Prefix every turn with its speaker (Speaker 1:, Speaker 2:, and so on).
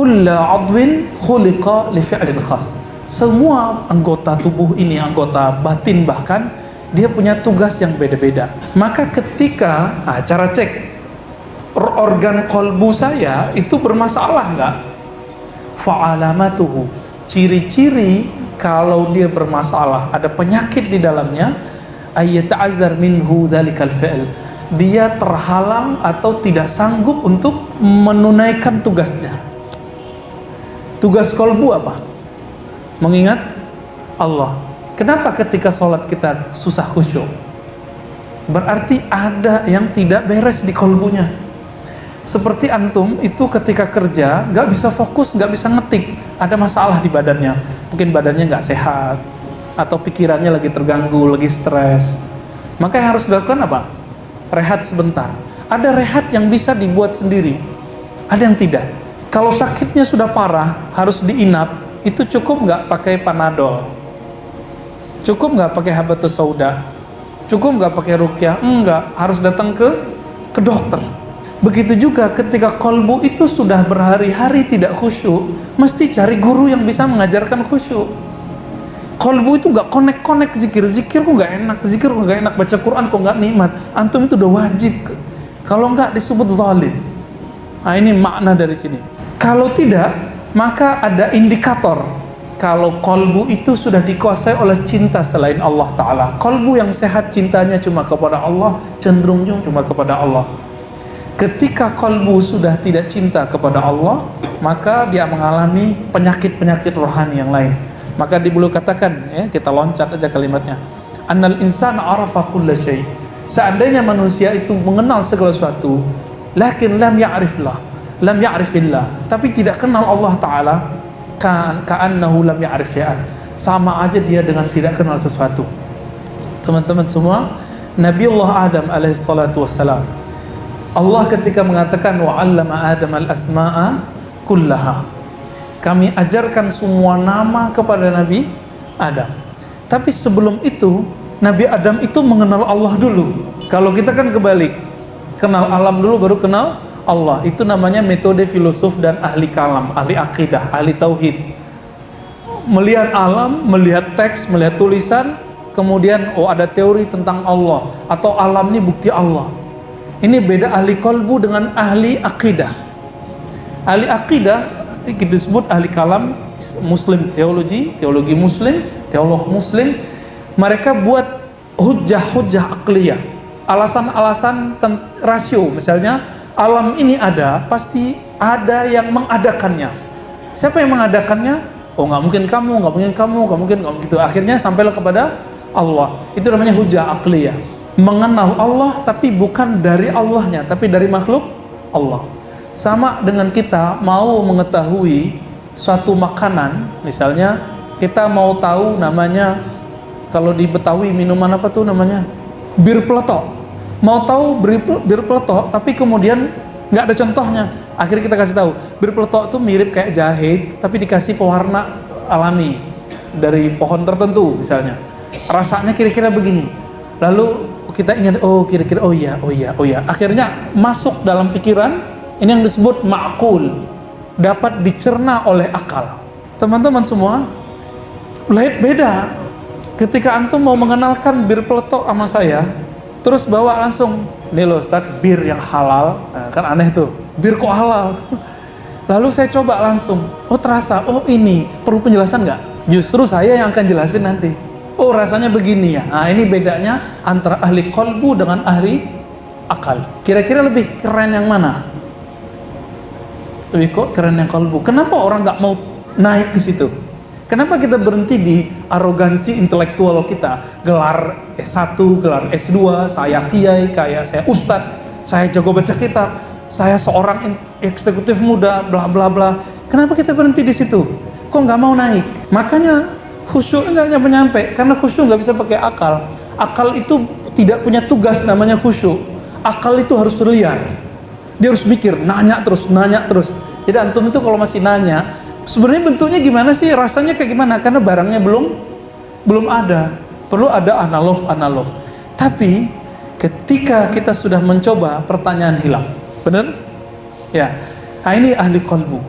Speaker 1: kulla 'adwin khuliqa li fi'lin khas. Semua anggota tubuh ini, anggota batin bahkan, dia punya tugas yang beda-beda. Maka ketika cara cek organ kolbu saya itu bermasalah enggak? Fa'alamatuhu, ciri-ciri kalau dia bermasalah, ada penyakit di dalamnya, ayyata'azzar minhu dzalikal fi'l, dia terhalang atau tidak sanggup untuk menunaikan tugasnya. Tugas kolbu apa? Mengingat Allah. Kenapa ketika sholat kita susah khusyuk? Berarti ada yang tidak beres di kolbunya. Seperti antum itu ketika kerja gak bisa fokus, gak bisa ngetik, ada masalah di badannya. Mungkin badannya gak sehat, atau pikirannya lagi terganggu, lagi stres. Maka yang harus dilakukan apa? Rehat sebentar. Ada rehat yang bisa dibuat sendiri, ada yang tidak. Kalau sakitnya sudah parah, harus diinap, itu cukup nggak pakai Panadol? Cukup nggak pakai habatus sauda? Cukup nggak pakai ruqyah? Enggak, harus datang ke dokter. Begitu juga ketika kolbu itu sudah berhari-hari tidak khusyuk, mesti cari guru yang bisa mengajarkan khusyuk. Kolbu itu nggak konek-konek zikir kok nggak enak, zikir kok nggak enak, baca Quran kok nggak nikmat. Antum itu udah wajib. Kalau nggak disebut zalim. Nah ini makna dari sini. Kalau tidak, maka ada indikator kalau kolbu itu sudah dikuasai oleh cinta selain Allah Ta'ala. Kolbu yang sehat cintanya cuma kepada Allah, cenderung cuma kepada Allah. Ketika kolbu sudah tidak cinta kepada Allah, maka dia mengalami penyakit-penyakit rohani yang lain. Maka dulu katakan, kita loncat aja kalimatnya, annal insana arafa kulla syai'. Seandainya manusia itu mengenal segala sesuatu, lakin lam ya'rifillah, tapi tidak kenal Allah Ta'ala, ka'annahu lam ya'rif syai'an, sama aja dia dengan tidak kenal sesuatu. Teman-teman semua, Nabiullah Adam alaihissalatu wassalam, Allah ketika mengatakan wa'allama Adam al-asma'a kullaha, kami ajarkan semua nama kepada Nabi Adam. Tapi sebelum itu, Nabi Adam itu mengenal Allah dulu. Kalau kita kan kebalik, kenal alam dulu baru kenal Allah. Itu namanya metode filosof dan ahli kalam, ahli akidah, ahli tauhid. Melihat alam, melihat teks, melihat tulisan, kemudian ada teori tentang Allah, atau alam ini bukti Allah. Ini beda ahli kolbu dengan ahli akidah. Ahli akidah disebut ahli kalam, muslim teologi, teologi muslim, teolog muslim. Mereka buat hujjah-hujjah akliyah, alasan-alasan rasio. Misalnya alam ini ada, pasti ada yang mengadakannya. Siapa yang mengadakannya? Oh, nggak mungkin kamu, nggak mungkin kamu, nggak mungkin kamu, gitu. Akhirnya sampailah kepada Allah. Itu namanya hujjah akliyah. Mengenal Allah tapi bukan dari Allahnya, tapi dari makhluk Allah. Sama dengan kita mau mengetahui suatu makanan, misalnya kita mau tahu namanya, kalau di Betawi minuman apa tuh namanya? Bir peletok. Mau tahu bir peletok, tapi kemudian nggak ada contohnya. Akhirnya kita kasih tahu, bir peletok itu mirip kayak jahe, tapi dikasih pewarna alami dari pohon tertentu misalnya. Rasanya kira-kira begini. Lalu kita ingat, oh kira-kira, oh iya. Akhirnya masuk dalam pikiran. Ini yang disebut ma'qul, dapat dicerna oleh akal. Teman-teman semua, beda. Ketika antum mau mengenalkan bir peletok sama saya, terus bawa langsung, nih loh Ustaz, bir yang halal, kan aneh tuh, bir kok halal? Lalu saya coba langsung, oh terasa, oh ini, perlu penjelasan nggak? Justru saya yang akan jelasin nanti. Oh rasanya begini ya. Nah ini bedanya antara ahli kolbu dengan ahli akal. Kira-kira lebih keren yang mana? Lebih kok keren yang kolbu. Kenapa orang nggak mau naik ke situ? Kenapa kita berhenti di arogansi intelektual kita? Gelar S1, gelar S2, saya kiai, kayak saya ustadz, saya jago baca kitab, saya seorang eksekutif muda, bla bla bla. Kenapa kita berhenti di situ? Kok nggak mau naik? Makanya khusyuk nggak nyampe, karena khusyuk nggak bisa pakai akal. Akal itu tidak punya tugas namanya khusyuk. Akal itu harus liar. Dia harus mikir, nanya terus. Jadi antum itu kalau masih nanya, sebenarnya bentuknya gimana sih, rasanya kayak gimana? Karena barangnya belum ada. Perlu ada analog. Tapi ketika kita sudah mencoba, pertanyaan hilang. Benar? Ya. Nah ini ahli kolbu.